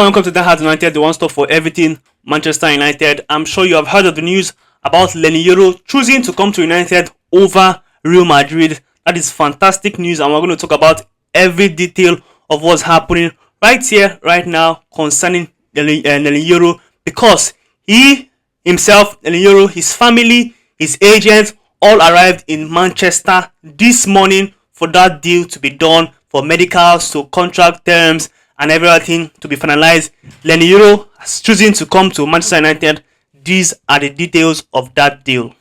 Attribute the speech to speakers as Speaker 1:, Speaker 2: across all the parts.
Speaker 1: Welcome to the Heart United, the one stop for everything Manchester United. I'm sure you have heard of the news about Leny Yoro choosing to come to United over Real Madrid. That is fantastic news, and we're going to talk about every detail of what's happening right here, right now, concerning Leny Yoro, because he himself, Leny Yoro, his family, his agents, all arrived in Manchester this morning for that deal to be done, for medicals to contract terms and everything to be finalized. Leny Yoro has chosen to come to Manchester United. These are the details of that deal.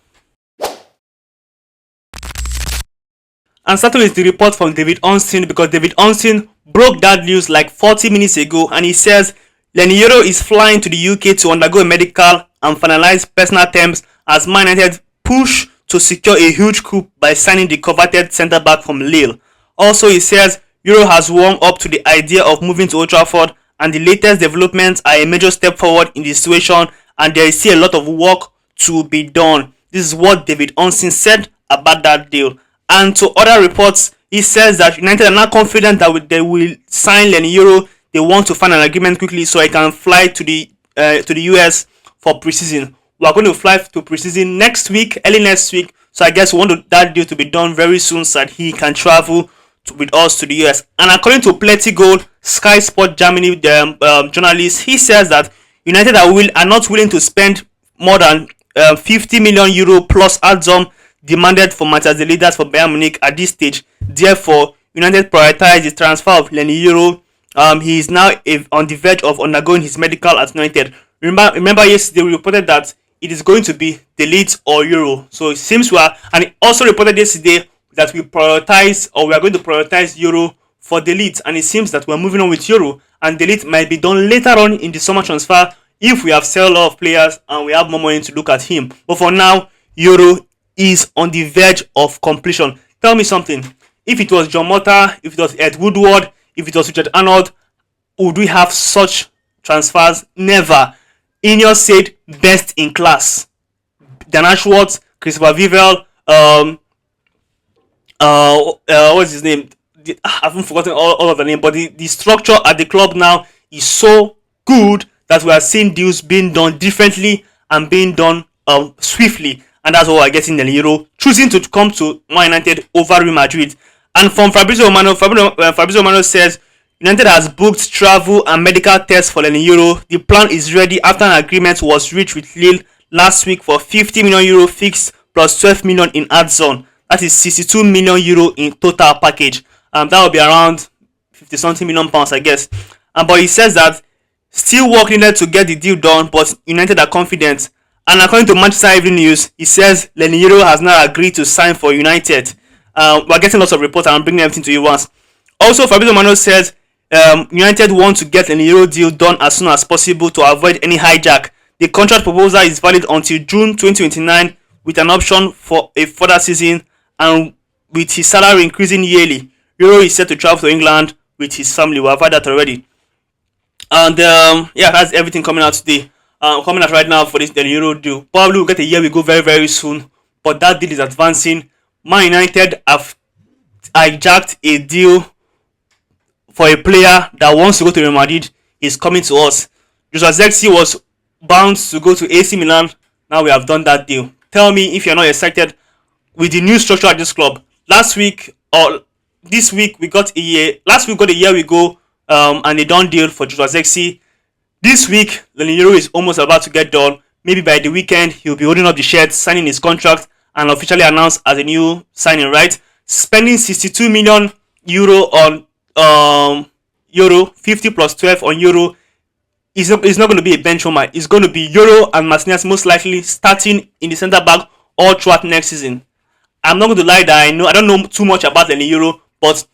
Speaker 1: And starting with the report from David Onstein, because David Onstein broke that news like 40 minutes ago, and he says Leny Yoro is flying to the UK to undergo a medical and finalize personal terms as Man United push to secure a huge coup by signing the coveted centre-back from Lille. Also, he says Yoro has warmed up to the idea of moving to Old Trafford, and the latest developments are a major step forward in the situation, and there is still a lot of work to be done. This is what David Onstein said about that deal. And to other reports, he says that United are now confident that they will sign Leny Yoro. They want to find an agreement quickly so he can fly to the US for preseason. We are going to fly to preseason next week, early next week. So I guess we want that deal to be done very soon so that he can travel with us to the US. And according to Plenty Gold, Sky Sport Germany, the journalist, he says that United are not willing to spend more than 50 million euro plus add-on demanded for Matthias de Ligt for Bayern Munich at this stage. Therefore, United prioritize the transfer of Leny Yoro. He is now on the verge of undergoing his medical at United. Remember yesterday we reported that it is going to be de Ligt or Yoro. So it seems and it also reported yesterday that we are going to prioritize Yoro for de Ligt, and it seems that we're moving on with Yoro, and de Ligt might be done later on in the summer transfer if we have sell a lot of players and we have more money to look at him. But for now, Yoro is on the verge of completion. Tell me something. If it was John Mota, if it was Ed Woodward, if it was Richard Arnold, would we have such transfers? Never. Ineos said best in class. Dan Ashworth, Christopher Vivel, what's his name? I haven't forgotten all of the name, but the structure at the club now is so good that we are seeing deals being done differently and being done swiftly. And that's what we're getting Leny Yoro choosing to come to Man United over Real Madrid. And from Fabrizio Romano says United has booked travel and medical tests for Leny Yoro. The plan is ready after an agreement was reached with Lille last week for 50 million euro fixed plus 12 million in add-on. That is 62 million euro in total package. That will be around 50 something million pounds, I guess. But he says that still work needed to get the deal done, but United are confident. And according to Manchester Evening News, he says Leny Yoro has now agreed to sign for United. We're getting lots of reports and I'm bringing everything to you once. Also, Fabrizio Romano says United want to get Leny Yoro deal done as soon as possible to avoid any hijack. The contract proposal is valid until June 2029 with an option for a further season, and with his salary increasing yearly. Yoro is set to travel to England with his family. We have had that already. And yeah, that's everything coming out today. Coming out right now for this Leny Yoro deal. Probably we'll get a year we go very, very soon. But that deal is advancing. Man United have hijacked a deal for a player that wants to go to Real Madrid. Is coming to us. Joshua Zexi was bound to go to AC Milan. Now we have done that deal. Tell me if you're not excited with the new structure at this club. Last week or this week we got a year. Last week we got a year we go and a done deal for Joshua Zexi. This week, Leny Yoro is almost about to get done. Maybe by the weekend, he'll be holding up the shirt, signing his contract, and officially announced as a new signing, right? Spending 62 million euro on Yoro, 50 plus 12 on Yoro, is not going to be a bench warmer. It's going to be Yoro and Martinez most likely starting in the centre back all throughout next season. I'm not going to lie that I don't know too much about Leny Yoro, but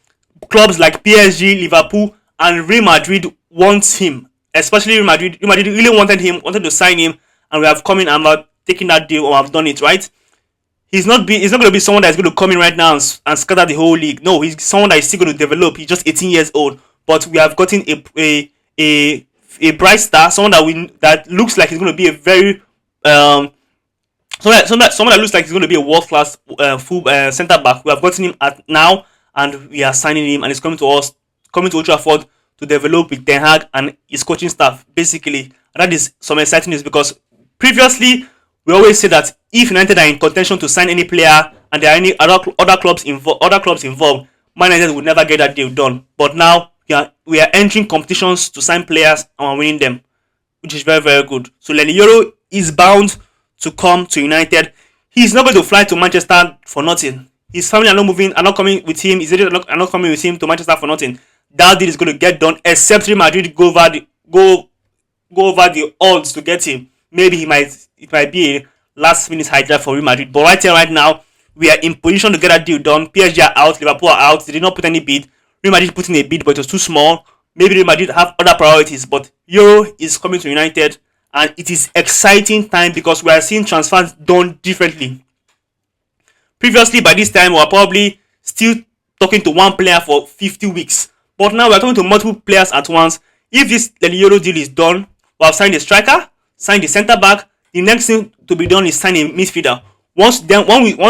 Speaker 1: clubs like PSG, Liverpool, and Real Madrid want him. Especially Real Madrid. Real Madrid really wanted to sign him, and we have come in and taking that deal, or have done it, right? He's not going to be someone that's going to come in right now and scatter the whole league. No, he's someone that is still going to develop. He's just 18 years old, but we have gotten a bright star, someone that looks like he's going to be a very someone that looks like he's going to be a world class full centre back. We have gotten him at now, and we are signing him, and he's coming to us, coming to Old Trafford to develop with Ten Hag and his coaching staff, basically. And that is some exciting news because previously we always say that if United are in contention to sign any player and there are any other clubs involved, Man United would never get that deal done. But now we are entering competitions to sign players and we're winning them, which is very, very good. So Leny Yoro is bound to come to United. He's not going to fly to Manchester for nothing. His family are not coming with him. His agent are not coming with him to Manchester for nothing. That deal is going to get done, except Real Madrid go over the odds to get him. Maybe it might be a last minute hijack for Real Madrid. But right here, right now, we are in position to get that deal done. PSG are out, Liverpool are out. They did not put any bid. Real Madrid put in a bid, but it was too small. Maybe Real Madrid have other priorities. But Euro is coming to United, and it is exciting time because we are seeing transfers done differently. Previously, by this time, we were probably still talking to one player for 50 weeks. But now we are talking to multiple players at once. If this Leny Yoro deal is done, we have signed a striker, signed the centre back. The next thing to be done is sign a midfielder. Once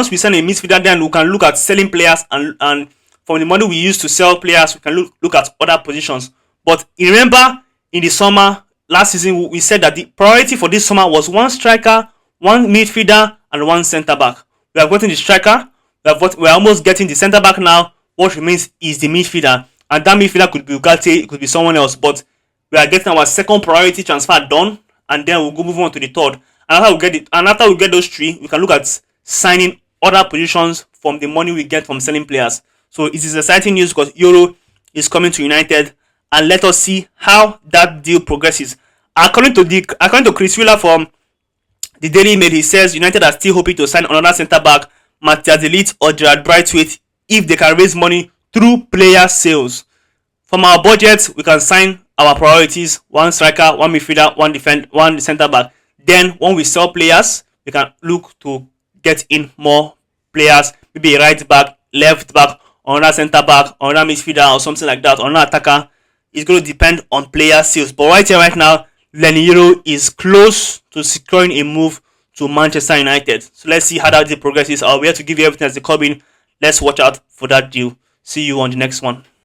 Speaker 1: we sign a midfielder, then we can look at selling players and from the money we use to sell players, we can look at other positions. But remember, in the summer last season, we said that the priority for this summer was one striker, one midfielder, and one centre back. We have gotten the striker. We are almost getting the centre back now. What remains is the midfielder, and that midfielder could be Ugarte, it could be someone else. But we are getting our second priority transfer done, and then we'll go move on to the third. And after we get those three, we can look at signing other positions from the money we get from selling players. So it is exciting news because Euro is coming to United, and let us see how that deal progresses. According to Chris Wheeler from the Daily Mail, he says United are still hoping to sign another centre back, Matthias de Ligt or Gerard Brightwaite, if they can raise money through player sales. From our budget, we can sign our priorities: one striker, one midfielder, one centre back. Then when we sell players, we can look to get in more players, maybe a right back, left back, or another centre back, or another midfielder, or something like that, or another attacker. It's going to depend on player sales. But right here, right now, Leny Yoro is close to securing a move to Manchester United. So let's see how that deal progresses. I'll be here to give you everything as they come in. Let's watch out for that deal. See you on the next one.